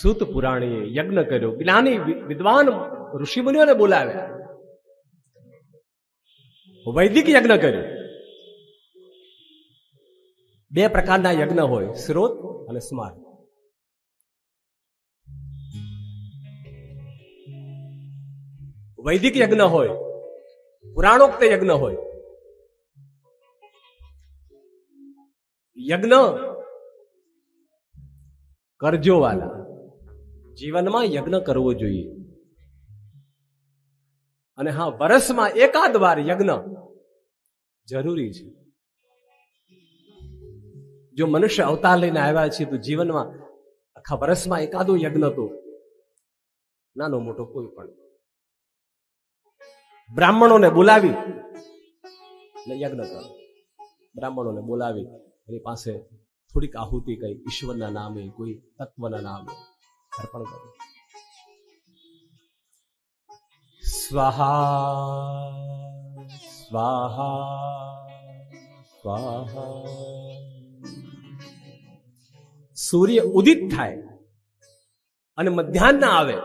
સૂત પુરાણીએ યજ્ઞ કર્યો, જ્ઞાની વિદ્વાન ઋષિમુનિઓને બોલાવ્યા, વૈદિક યજ્ઞ કર્યો. બે પ્રકારના યજ્ઞ હોય, શ્રોત અને સ્માર્ત. વૈદિક યજ્ઞ હોય, પુરાણોક્ત યજ્ઞ હોય. યજ્ઞ કરજો વાલા, જીવનમાં યજ્ઞ કરવો જોઈએ. અને હા, વર્ષમાં એકાદ વાર યજ્ઞ જરૂરી છે. જો મનુષ્ય અવતાર લઈને આવ્યા છે તો જીવનમાં આખા વર્ષમાં એકાદો યજ્ઞ તો નાનો મોટો કોઈ પણ. બ્રાહ્મણોને બોલાવી યજ્ઞ કરો, બ્રાહ્મણોને બોલાવી એની પાસે થોડીક આહુતિ કઈ ઈશ્વરના નામે, કોઈ તત્વના નામે અર્પણ કરો. સ્વાહા સ્વાહા સ્વાહા. સૂર્ય ઉદિત થાય અને મધ્યાહન આવે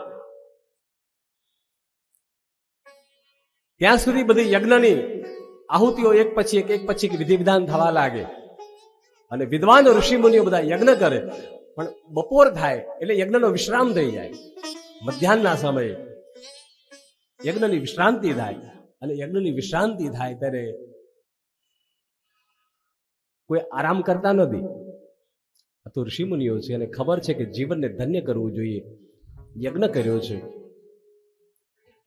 ત્યાં સુધી બધી યજ્ઞની આહુતિઓ એક પછી એક વિધિ વિધાન થવા લાગે. અને વિદ્વાન ઋષિ મુનિઓ બધા યજ્ઞ કરે, પણ બપોર થાય એટલે યજ્ઞનો વિશ્રામ થઈ જાય. મધ્યાહનના સમયે યજ્ઞની વિશ્રાંતિ થાય, અને યજ્ઞની વિશ્રાંતિ થાય ત્યારે કોઈ આરામ કરતા નથી. આ તો ઋષિ મુનિઓ છે, અને ખબર છે કે જીવનને ધન્ય કરવું જોઈએ, યજ્ઞ કર્યો છે.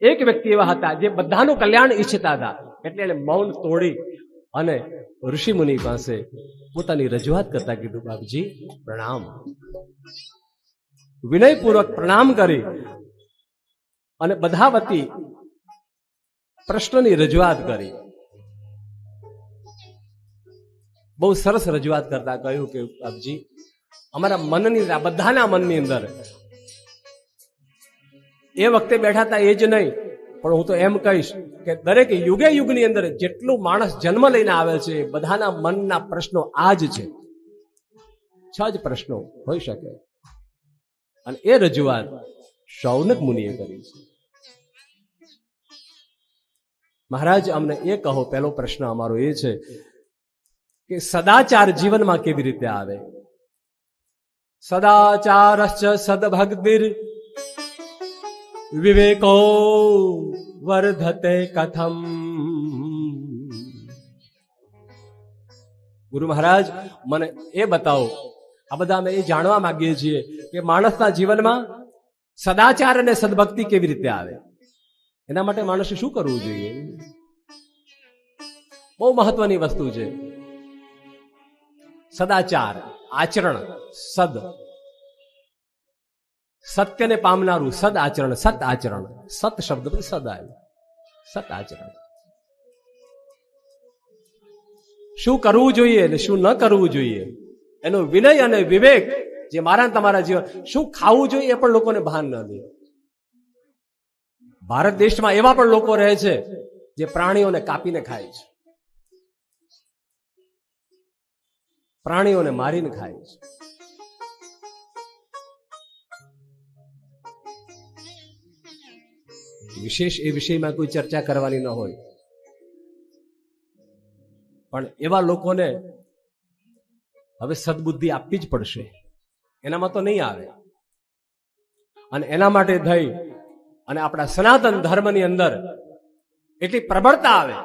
એક વ્યક્તિ એવા હતા જે બધાનું કલ્યાણ ઈચ્છતા હતા, એટલે એને મૌન તોડી અને ઋષિ મુનિ પાસે પોતાની રજૂઆત કરતા કીધું, બાપજી પ્રણામ. વિનયપૂર્વક પ્રણામ કરી અને બધા વતી પ્રશ્નની રજૂઆત કરી. બહુ સરસ રજૂઆત કરતા કહ્યું કે બાપજી, અમારા મનની, બધાના મનની અંદર એ વખતે બેઠા હતા એ જ નહીં, પણ હું તો એમ કહીશ કે દરેક યુગે યુગની અંદર જેટલું માણસ જન્મ લઈને આવે છે, બધાના મનના પ્રશ્નો આ જ છે. 6 જ પ્રશ્નો હોઈ શકે. અને એ રજૂઆત શૌનક મુનિએ કરી છે. મહારાજ, અમને એ કહો, પહેલો પ્રશ્ન અમારો એ છે કે સદાચાર જીવનમાં કેવી રીતે આવે? સદાચારશ્ચ સદભક્તિર વિવેકો વર્ધતે કથમ. ગુરુ મહારાજ, મને એ બતાવો. આ બધા અમે એ જાણવા માંગીએ છીએ કે માણસના જીવનમાં સદાચાર અને સદભક્તિ કેવી રીતે આવે. એના માટે માણસે શું કરવું જોઈએ? બહુ મહત્વની વસ્તુ છે સદાચાર, આચરણ. સદ, સત્યને પામનારું સદ આચરણ, સત આચરણ. સત શબ્દ પર સદ આવ્યું, સત આચરણ. શું કરવું જોઈએ અને શું ન કરવું જોઈએ એનો વિનય અને વિવેક, જે મારા તમારા જીવન, શું ખાવું જોઈએ એ પણ લોકોને ભાન ન દે. ભારત દેશમાં એવા પણ લોકો રહે છે જે પ્રાણીઓને કાપીને ખાય છે, પ્રાણીઓને મારીને ખાય છે. વિશેષ એ વિષયમાં કોઈ ચર્ચા કરવાની ન હોય, પણ એવા લોકોને હવે સદબુદ્ધિ આપવી જ પડશે. એનામાં તો નહીં આવે. અને એના માટે થઈ અને આપણા સનાતન ધર્મની અંદર એટલી પ્રબળતા આવે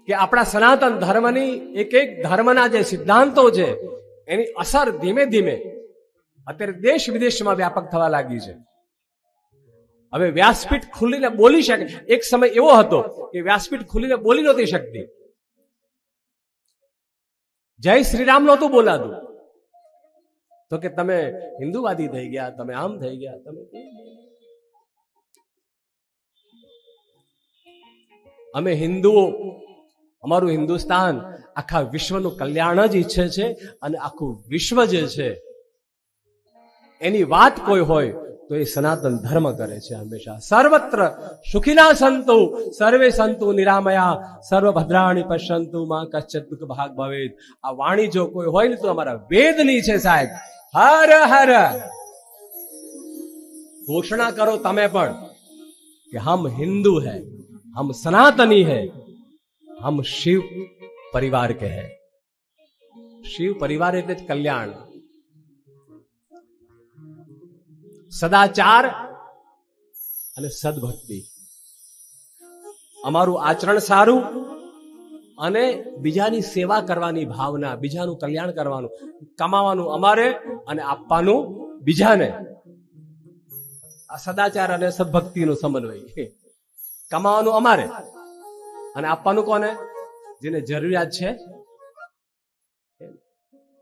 કે આપણા સનાતન ધર્મની એક એક ધર્મના જે સિદ્ધાંતો છે એની અસર ધીમે ધીમે અત્યારે દેશ વિદેશમાં વ્યાપક થવા લાગી છે. હવે વ્યાસપીઠ ખુલીને બોલી શકે. એક સમય એવો હતો કે વ્યાસપીઠ ખુલીને બોલી નહોતી શકતી. જય શ્રીરામ નહોતું બોલાતું, તો કે તમે હિન્દુવાદી થઈ ગયા, તમે આમ થઈ ગયા, તમે. અમે હિન્દુઓ, અમારું હિન્દુસ્તાન આખા વિશ્વનું કલ્યાણ જ ઈચ્છે છે, અને આખું વિશ્વ જે છે એની વાત કોઈ હોય તો એ સનાતન ધર્મ કરે છે હંમેશા. સર્વત્ર સુખિના સંતુ સર્વે સંતુ નિરામયા સર્વભદ્રાણી પશ્યંતુ માં કશ્ચિત દુઃખ ભાગ ભવેત. આ વાણી જો કોઈ હોય ને તો અમારા વેદની છે સાહેબ. હર હર घोषणा करो तमे पण कि हम हिंदू है, हम सनातनी है, हम शिव परिवार के हैं। शिव परिवार એટલે જ કલ્યાણ, સદાચાર અને સદભક્તિ, અમારું આચરણ સારું અને બીજાની સેવા કરવાની ભાવના, બીજાનું કલ્યાણ કરવાનું, કમાવાનું અમારે અને આપવાનું બીજાને. આ સદાચાર અને સદભક્તિનો સમન્વય. કમાવાનું અમારે અને આપવાનું કોને? જેને જરૂરિયાત છે